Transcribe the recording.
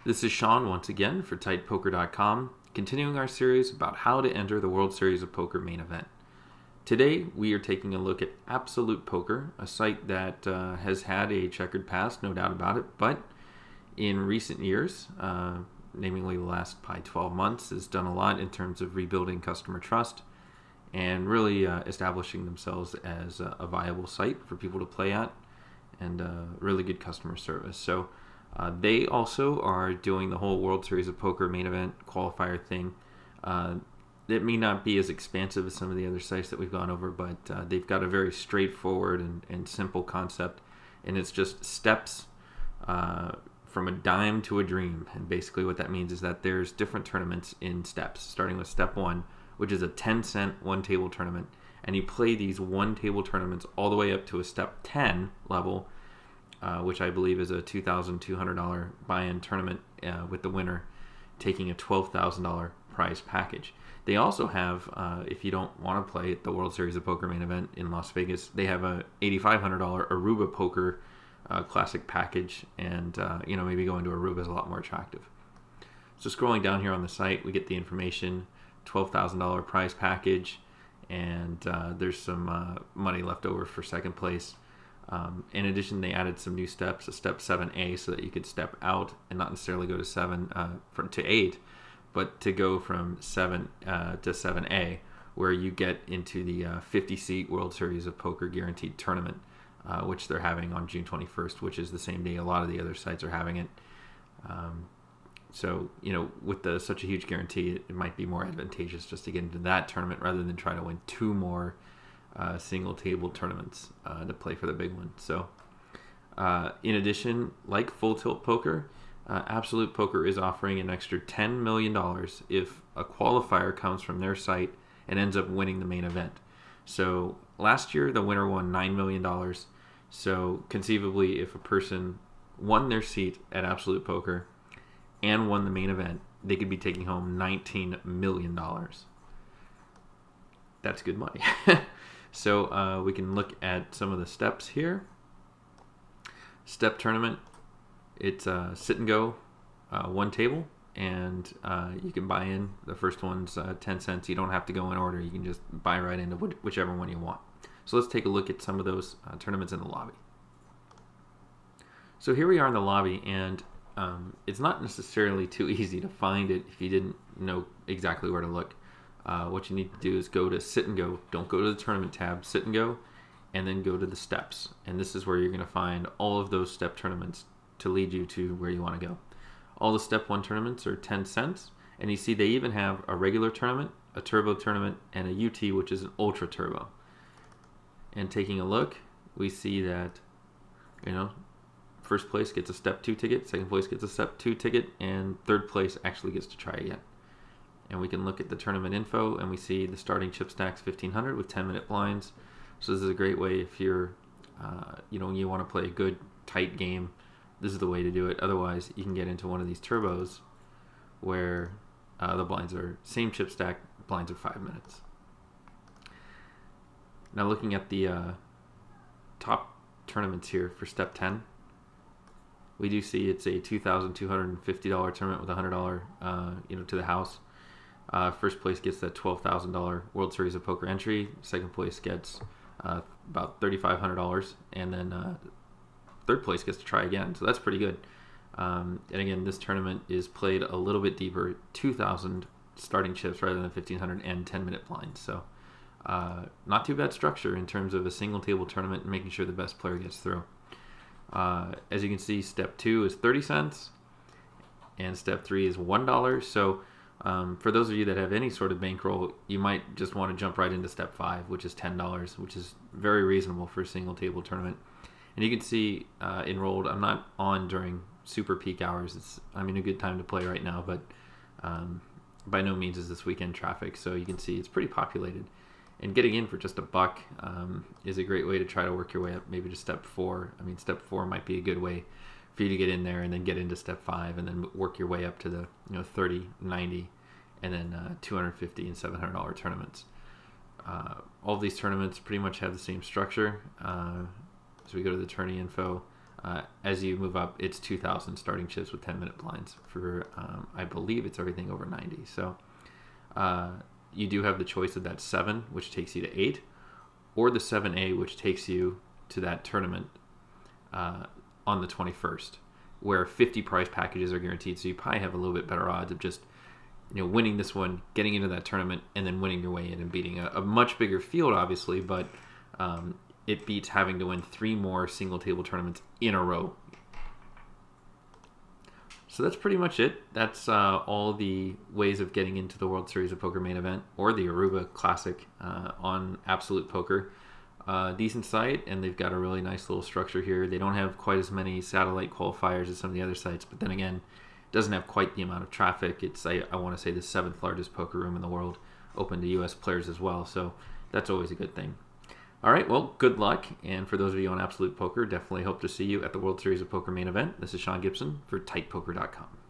This is Sean once again for TightPoker.com, continuing our series about how to enter the World Series of Poker main event. Today we are taking a look at Absolute Poker, a site that has had a checkered past, no doubt about it, but in recent years, namely the last probably 12 months, has done a lot in terms of rebuilding customer trust and really establishing themselves as a viable site for people to play at and really good customer service. So they also are doing the whole World Series of Poker main event qualifier thing. It may not be as expansive as some of the other sites that we've gone over, but they've got a very straightforward and simple concept, and it's just steps from a dime to a dream. And basically what that means is that there's different tournaments in steps, starting with step 1, which is a 10-cent one-table tournament, and you play these one-table tournaments all the way up to a step 10 level, which I believe is a $2,200 buy-in tournament with the winner taking a $12,000 prize package. They also have, if you don't want to play at the World Series of Poker main event in Las Vegas, they have a $8,500 Aruba Poker classic package, and maybe going to Aruba is a lot more attractive. So scrolling down here on the site, we get the information, $12,000 prize package, and there's some money left over for second place. In addition, they added some new steps, a step 7A, so that you could step out and not necessarily go to 7 to 8, but to go from 7 to 7A, where you get into the 50-seat World Series of Poker guaranteed tournament, which they're having on June 21st, which is the same day a lot of the other sites are having it. So, with such a huge guarantee, it might be more advantageous just to get into that tournament rather than try to win 2 more single table tournaments to play for the big one. So in addition, like Full Tilt Poker, Absolute Poker is offering an extra $10 million if a qualifier comes from their site and ends up winning the main event. So last year the winner won $9 million. So conceivably, if a person won their seat at Absolute Poker and won the main event, they could be taking home $19 million. That's good money. So we can look at some of the steps here. Step tournament, it's sit and go, one table, and you can buy in. The first one's 10 cents. You don't have to go in order. You can just buy right into whichever one you want. So let's take a look at some of those tournaments in the lobby. So here we are in the lobby, and it's not necessarily too easy to find it if you didn't know exactly where to look. What you need to do is go to sit and go. Don't go to the tournament tab, sit and go, and then go to the steps. And this is where you're going to find all of those step tournaments to lead you to where you want to go. All the step 1 tournaments are 10 cents. And you see they even have a regular tournament, a turbo tournament, and a UT, which is an ultra turbo. And taking a look, we see that, first place gets a step 2 ticket, second place gets a step 2 ticket, and third place actually gets to try again. And we can look at the tournament info, and we see the starting chip stacks 1500 with 10-minute blinds. So this is a great way if you're, you want to play a good tight game. This is the way to do it. Otherwise, you can get into one of these turbos where the blinds are same chip stack, blinds are 5 minutes. Now looking at the top tournaments here for step 10, we do see it's a $2,250 tournament with $100, to the house. First place gets that $12,000 World Series of Poker entry. Second place gets about $3,500, and then third place gets to try again. So that's pretty good. And again, this tournament is played a little bit deeper, 2,000 starting chips rather than 1,500 and 10-minute blinds. So not too bad structure in terms of a single table tournament and making sure the best player gets through. As you can see, step 2 is 30 cents, and step 3 is $1. So for those of you that have any sort of bankroll, you might just want to jump right into step 5, which is $10, which is very reasonable for a single table tournament. And you can see enrolled. I'm not on during super peak hours. It's a good time to play right now, but by no means is this weekend traffic. So you can see it's pretty populated. And getting in for just $1 is a great way to try to work your way up, maybe to step 4. Step 4 might be a good way for you to get in there and then get into step 5 and then work your way up to the 30, 90, and then $250 and $700 tournaments. All of these tournaments pretty much have the same structure. So we go to the tourney info. As you move up, it's 2,000 starting chips with 10-minute blinds for, I believe it's everything over 90. So you do have the choice of that 7, which takes you to 8, or the 7A, which takes you to that tournament on the 21st, where 50 prize packages are guaranteed. So you probably have a little bit better odds of just winning this one, getting into that tournament, and then winning your way in and beating a much bigger field, obviously, but it beats having to win 3 more single table tournaments in a row. So that's pretty much it. That's all the ways of getting into the World Series of Poker main event or the Aruba Classic on Absolute Poker. Decent site, and they've got a really nice little structure here. They don't have quite as many satellite qualifiers as some of the other sites, but then again, it doesn't have quite the amount of traffic. It's, I want to say, the 7th largest poker room in the world, open to U.S. players as well, so that's always a good thing. All right, well, good luck, and for those of you on Absolute Poker, definitely hope to see you at the World Series of Poker main event. This is Sean Gibson for TightPoker.com.